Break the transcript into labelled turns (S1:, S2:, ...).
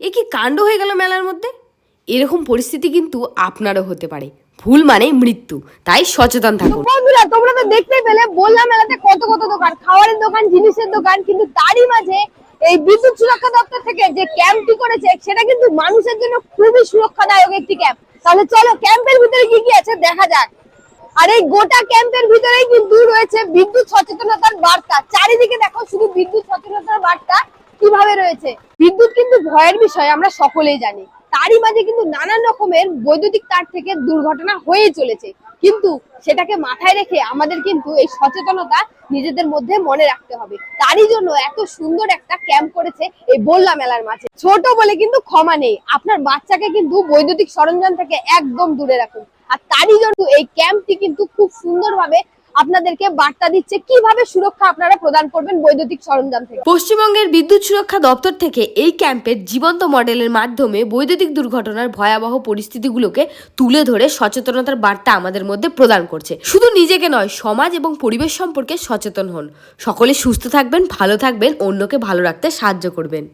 S1: এ কি কাণ্ড হয়ে গেল মেলার মধ্যে। এরকম পরিস্থিতি কিন্তু আপনারও হতে পারে। ভুল মানে মৃত্যু, তাই সচেতন থাকুন।
S2: বন্ধুরা, তোমরা তো দেখতেই পেলে, বললাম মেলাতে কত কত দোকান, খাবারের দোকান, জিনিসের দোকান, কিন্তু তারই মাঝে এই বিদ্যুৎ সুরক্ষা দপ্তর থেকে যে ক্যাম্পটি করেছে সেটা কিন্তু মানুষের জন্য খুবই সুরক্ষাদায়ক একটি ক্যাম্প। তাহলে চলো ক্যাম্পের ভিতরে কি কি আছে দেখা যাক। আর এই গোটা ক্যাম্পের ভিতরেই কিন্তু রয়েছে বিদ্যুৎ সচেতনতার বার্তা। চারিদিকে দেখো শুধু বিদ্যুৎ সচেতনতার বার্তা কিভাবে রয়েছে। বিদ্যুৎ কিন্তু ভয়ের বিষয়, আমরা সকলেই জানি। তারই মাঝে কিন্তু নানান রকমের বৈদ্যুতিক তার থেকে দুর্ঘটনা হয়ে চলেছে, কিন্তু সেটাকে মাথায় রেখে আমাদের কিন্তু এই সচেতনতা নিজেদের মধ্যে মনে রাখতে হবে। তারই জন্য এত সুন্দর একটা ক্যাম্প করেছে এই বললা মেলার মাঝে। ছোট বলে কিন্তু ক্ষমা নেই, আপনার বাচ্চাকে কিন্তু বৈদ্যুতিক সরঞ্জাম থেকে একদম দূরে রাখুন। আর তারই জন্য এই ক্যাম্পটি কিন্তু খুব সুন্দরভাবে আপনাদেরকে বার্তা দিচ্ছে কিভাবে সুরক্ষা আপনারা প্রদান করবেন বৈদ্যুতিক সরঞ্জাম থেকে।
S1: পশ্চিমবঙ্গের বিদ্যুৎ সুরক্ষা দপ্তর থেকে এই ক্যাম্পের জীবন্ত মডেলের মাধ্যমে বৈদ্যুতিক দুর্ঘটনার ভয়াবহ পরিস্থিতিগুলোকে তুলে ধরে সচেতনতার বার্তা আমাদের মধ্যে প্রদান করছে। শুধু নিজেকে নয়, সমাজ এবং পরিবেশ সম্পর্কে সচেতন হন। সকলে সুস্থ থাকবেন, ভালো থাকবেন, অন্যকে ভালো রাখতে সাহায্য করবেন।